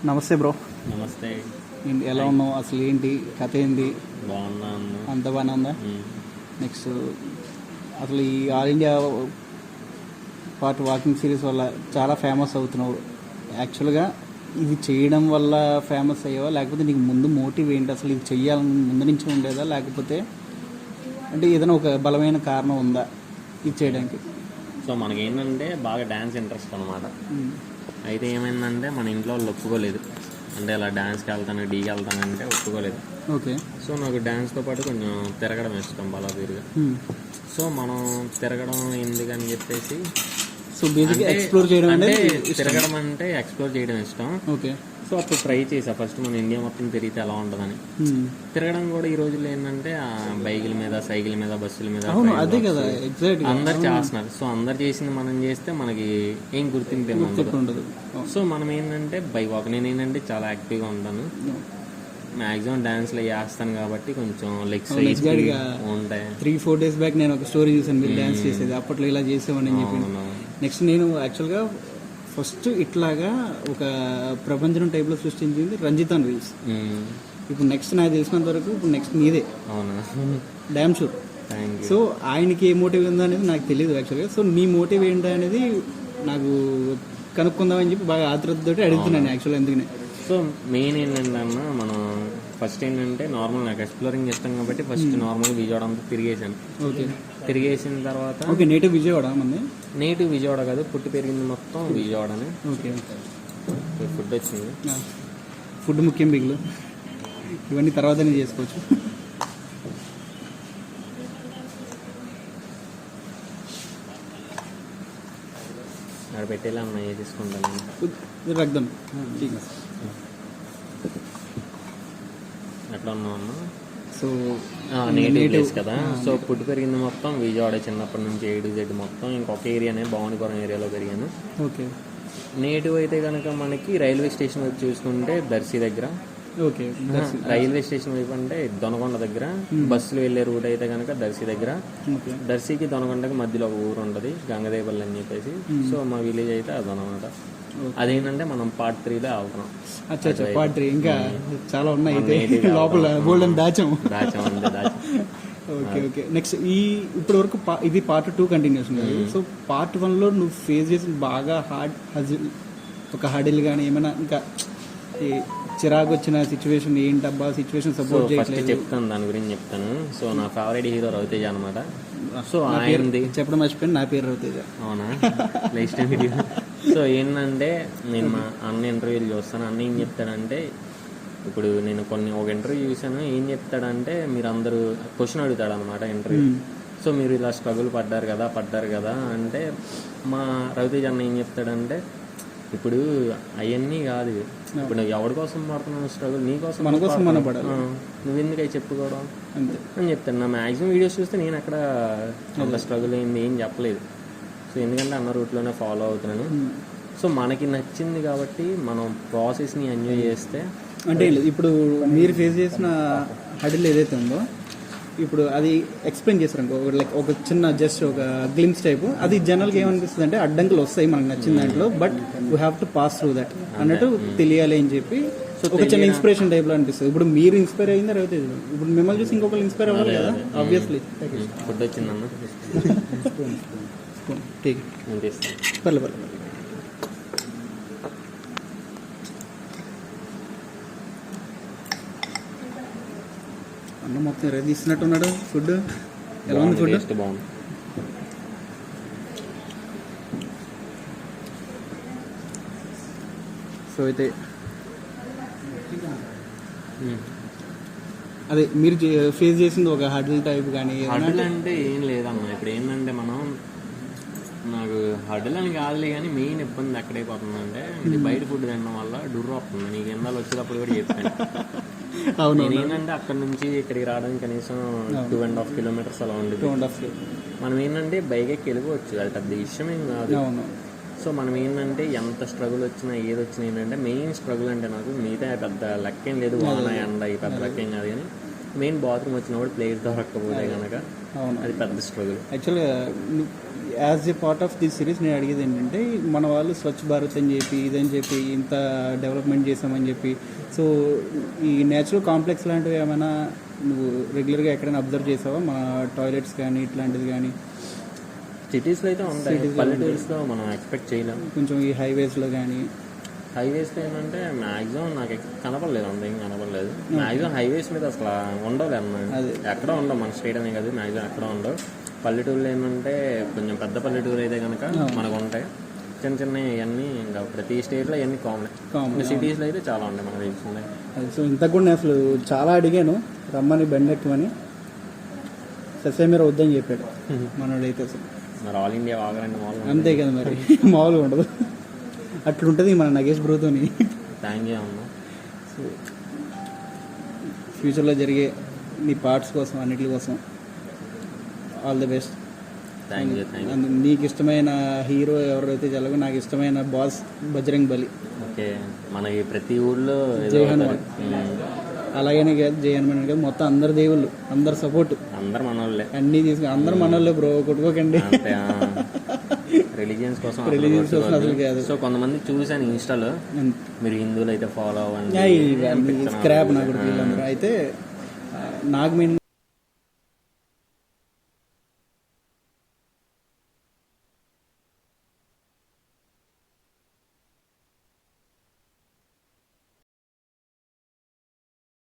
నమస్తే బ్రో. నమస్తే. ఎలా ఉన్నావు? అసలు ఏంటి కథ? ఏంటి? బాగున్నాను. అంత బాగానే ఉందా? నెక్స్ట్ అసలు ఈ all India part walking series వల్ల చాలా ఫేమస్ అవుతున్నావు. యాక్చువల్గా ఇది చేయడం వల్ల ఫేమస్ అయ్యావా, లేకపోతే నీకు ముందు మోటివ్ ఏంటి? అసలు ఇది చెయ్యాలని ముందు నుంచి ఉండేదా, లేకపోతే అంటే ఏదైనా ఒక బలమైన కారణం ఉందా ఇది చేయడానికి? సో మనకేంటంటే బాగా డ్యాన్స్ ఇంట్రెస్ట్ అనమాట. అయితే ఏమైందంటే మన ఇంట్లో వాళ్ళు ఒప్పుకోలేదు. అంటే అలా డ్యాన్స్కి వెళ్తాను, డీకి వెళ్తానంటే ఒప్పుకోలేదు. ఓకే. సో నాకు డ్యాన్స్తో పాటు కొంచెం తిరగడం ఇష్టం బాగా తీరుగా. సో మనం తిరగడం ఎందుకని చెప్పేసి సో బేసిక్గా ఎక్స్ప్లోర్ చేయడం అంటే తిరగడం అంటే ఎక్స్ప్లోర్ చేయడం ఇష్టం. ఓకే. సో అప్పుడు ట్రై చేసా ఫస్ట్ మన ఇండియా మొత్తం తిరిగితే ఎలా ఉంటుందని. తిరగడం కూడా ఈ రోజుల్లో ఏంటంటే బైకుల మీద, సైకిల్ మీద, బస్సుల మీద అదే కదా ఎగ్జాక్ట్ అందరు చేస్తున్నారు. సో అందరు చేసింది మనం చేస్తే మనకి ఏం గుర్తింపు ఉండదు. సో మనం ఏంటంటే బైక్ వాక్, నేను ఏంటంటే చాలా యాక్టివ్గా ఉంటాను. మాక్సిమం డాన్స్లో చేస్తాను కాబట్టి కొంచెం లెగ్స్ ఉంటాయి. 3-4 days బ్యాక్ నేను ఒక స్టోరీ చూసాను, మీరు డ్యాన్స్ చేసేది. అప్పట్లో ఇలా చేసేవాడిని అని చెప్పి. నెక్స్ట్ నేను యాక్చువల్గా ఫస్ట్ ఇట్లాగా ఒక ప్రపంచం టైప్లో సృష్టించింది రంజితన్ రీల్స్. ఇప్పుడు నెక్స్ట్ నాకు తెలిసినంత వరకు ఇప్పుడు నెక్స్ట్ మీదే. అవునా? Damn sure. సో ఆయనకి ఏ మోటివ్ ఉందో అనేది నాకు తెలియదు యాక్చువల్గా. సో నీ మోటివ్ ఏంటో అనేది నాకు కనుక్కుందామని చెప్పి బాగా ఆతృతతోటి అడుగుతున్నాను యాక్చువల్గా. ఎందుకనే సో మెయిన్ ఏంటంటే అన్న, మనం ఫస్ట్ ఏంటంటే నార్మల్ నాకు ఎక్స్ప్లోరింగ్ చేస్తాం కాబట్టి ఫస్ట్ నార్మల్గా విజయవాడ అంతా తిరిగేసాను. ఓకే. తిరిగేసిన తర్వాత ఓకే. నేటివ్ విజయవాడ? మంది నేటివ్ విజయవాడ కాదు, పుట్టి పెరిగింది మొత్తం విజయవాడనే. ఓకే. ఫుడ్ వచ్చింది. ఫుడ్ ముఖ్యం, బిగులు ఇవన్నీ తర్వాతనే చేసుకోవచ్చు. అక్కడ పెట్టేలా అన్న ఏ తీసుకుంటాను రగ్దాం. ఎట్లా ఉన్నావు అన్న? సో నేటివ్ ప్లేస్ కదా. సో పుట్టి పెరిగింది మొత్తం విజయవాడ. చిన్నప్పటి నుంచి A to Z మొత్తం ఇంకొక ఏరియానే, భవానీపురం ఏరియాలో పెరిగాను. ఓకే. నేటివ్ అయితే కనుక మనకి రైల్వే స్టేషన్ వైపు చూసుకుంటే దర్శి దగ్గర. ఓకే. రైల్వే స్టేషన్ వైపు అంటే దొనకొండ దగ్గర. బస్సులు వెళ్ళే రూట్ అయితే కనుక దర్శి దగ్గర. దర్శికి దొనకొండకి మధ్యలో ఒక ఊరు ఉంటుంది, గంగదేపల్లి అని చెప్పేసి. సో మా విలేజ్ అయితే అదనమాట. అదేంటంటే మనం పార్ట్ 3లో అవుతున్నాం. పార్ట్ 3 ఇంకా చాలా ఉన్నాయి లోపల గోల్డెన్ దాచం. ఓకే. ఓకే. నెక్స్ట్ ఇప్పటి వరకు ఇది పార్ట్ 2 కంటిన్యూషన్. సో పార్ట్ 1లో నువ్వు ఫేస్ చేసిన బాగా ఒక హడిల్ కానీ ఏమైనా ఇంకా చిరాకు వచ్చిన సిచ్యువేషన్ ఏంటబ్బా, సిచ్యువేషన్ సపోర్ట్ చేయట్లేదు చెప్తాను, దాని గురించి చెప్తాను. సో నా ఫేవరెట్ హీరో రవితేజ అనమాట. సో ఆయనది చెప్పడం మర్చిపోయింది, నా పేరు రవితేజ. అవునా? Next video. సో ఏంటంటే నేను మా అన్న ఇంటర్వ్యూలు చూస్తాను. అన్న ఏం చెప్తాడంటే, ఇప్పుడు నేను ఒక ఇంటర్వ్యూ చూసాను. ఏం చెప్తాడంటే, మీరు అందరూ క్వశ్చన్ అడుగుతాడు అనమాట ఇంటర్వ్యూ. సో మీరు ఇలా స్ట్రగుల్ పడ్డారు కదా అంటే, మా రవితేజ అన్న ఏం చెప్తాడంటే, ఇప్పుడు అవన్నీ కాదు, ఇప్పుడు ఎవరి కోసం పడుతున్నావు స్ట్రగుల్, నీ కోసం, మన కోసం మనం పడాలి, నువ్వు ఎందుకు అవి చెప్పుకోవడం అని చెప్తాను. నా మ్యాక్సిమం వీడియోస్ చూస్తే నేను అక్కడ అంత స్ట్రగుల్ అయింది ఏం చెప్పలేదు. సో ఎందుకంటే అన్న రూట్లోనే ఫాలో అవుతున్నాను. సో మనకి నచ్చింది కాబట్టి మనం ప్రాసెస్ని ఎంజాయ్ చేస్తే, అంటే ఇప్పుడు మీరు ఫేస్ చేసిన హడిల్ ఏదైతే ఉందో ఇప్పుడు అది ఎక్స్ప్లెయిన్ చేస్తారు లైక్ ఒక చిన్న జస్ట్ ఒక గ్లిమ్స్ టైప్. అది జనరల్గా ఏమనిపిస్తుంది అంటే అడ్డంకులు వస్తాయి మనకు నచ్చిన దాంట్లో, but we have to pass through that అన్నట్టు తెలియాలి అని చెప్పి ఒక చిన్న ఇన్స్పిరేషన్ టైప్లో అనిపిస్తుంది. ఇప్పుడు మీరు ఇన్స్పైర్ అయిందా అయితే ఇప్పుడు మిమ్మల్ని చూసి ఇంకొకరు ఇన్స్పైర్ అవ్వాలి కదా ఆబ్వియస్లీ. ఫుడ్ వచ్చిందన్న, పర్లేదు. అన్న మొత్తం రెడీ తీస్తున్నట్టున్నాడు. ఫుడ్ ఎలా ఉంది? ఫుడ్ బాగుంది. సో అయితే అదే మీరు ఫేస్ చేసింది ఒక హడిల్ టైప్ కానీ? హడిల్ అంటే ఏం లేదమ్మా. ఇప్పుడు ఏంటంటే నాకు హడిల్ అని కాదులే, కానీ మెయిన్ ఇబ్బంది ఎక్కడైపోతుందంటే, ఇది బయట ఫుడ్ తినడం వల్ల డుర్రు వస్తుంది. నీకు ఎందాలు వచ్చేటప్పుడు కూడా చెప్పాను. అవును. ఏంటంటే అక్కడ నుంచి ఇక్కడికి రావడానికి కనీసం 2.5 kilometers అలా ఉండేది. మనం ఏంటంటే బైక్ ఎక్కి వెళ్ళిపోవచ్చు, అది పెద్ద విషయం ఏం కాదు. సో మనం ఏంటంటే ఎంత స్ట్రగుల్ వచ్చినా ఏది వచ్చినా ఏంటంటే, మెయిన్ స్ట్రగుల్ అంటే నాకు మిగతా పెద్ద లెక్కేం లేదు, వాన ఎండ ఈ పెద్ద లెక్కేం కాదు. కానీ మెయిన్ బాత్రూమ్ వచ్చినప్పుడు ప్లేస్ దొరకకపోతే కనుక అవును. అది పెద్ద స్ట్రగుల్. యాక్చువల్గా as a part of this series నేను అడిగేది ఏంటంటే, మన వాళ్ళు స్వచ్ఛ భారత్ అని చెప్పి ఇదని చెప్పి ఇంత డెవలప్మెంట్ చేసామని చెప్పి, సో ఈ నేచురల్ కాంప్లెక్స్ లాంటివి ఏమైనా నువ్వు రెగ్యులర్గా ఎక్కడైనా అబ్జర్వ్ చేసావా? మన టాయిలెట్స్ కానీ ఇట్లాంటిది కానీ సిటీస్లో అయితే ఉంటాయి, పల్లెటూరుస్లో మనం ఎక్స్పెక్ట్ చేయలేం. కొంచెం ఈ హైవేస్లో కానీ హైవేస్లో ఏంటంటే మ్యాక్సిమం నాకు కనపడలేదు, అంత ఏం కనపడలేదు. మ్యాక్సిమం హైవేస్ మీద అసలు ఉండవులే అన్నమాట, ఎక్కడ ఉండవు. మన స్టేట్ అనే కాదు, మ్యాక్సిమం ఎక్కడ ఉండవు. పల్లెటూరులో ఏంటంటే కొంచెం పెద్ద పల్లెటూరు అయితే కనుక మనకు ఉంటాయి. చిన్న చిన్న ఇవన్నీ ఇంకా ప్రతి స్టేట్లో ఇవన్నీ కామన్. సిటీస్లో అయితే చాలా ఉంటాయి మనకు తెలుసున్నాయి. సో ఇంతకు కూడా నేను అసలు చాలా అడిగాను రమ్మని బండెక్కమని, ససేమీర వద్దని చెప్పాడు మనోడైతే. అసలు మరి ఆల్ ఇండియా వాగరండి మామూలు అంతే కదా మరి, మామూలుగా ఉండదు. అట్లుంటుంది మన నగేష్ బ్రోతోని. థ్యాంక్ యూ అన్న. సో ఫ్యూచర్లో జరిగే నీ పార్ట్స్ కోసం అన్నిటి కోసం all the best. Thank you. నీకు ఇష్టమైన హీరో ఎవరైతే చల్లగో, నాకు ఇష్టమైన బాస్ బజరంగ్ బలి. ఓకే, మనకి ప్రతి ఊళ్ళో ఏదో జై ఒకటి. హనుమాన్. అలాగనే కాదు, జై హనుమాన్ కాదు, మొత్తం అందరు దేవుళ్ళు, అందరు సపోర్ట్, అందరు మన వాళ్ళే. అన్నీ తీసుకుని అందరు మనోళ్ళే బ్రో, కొట్టుకోకండి. అంతే, రిలీజియన్స్ కోసం రిలీజియన్స్ కోసం అసలు కాదు. సో కొంతమంది చూసాను ఇన్స్టాలో, మీరు హిందువులు అయితే ఫాలో అవ్వండి, స్క్రాప్ నాకు వీళ్ళందరూ అయితే. నాకు మెయిన్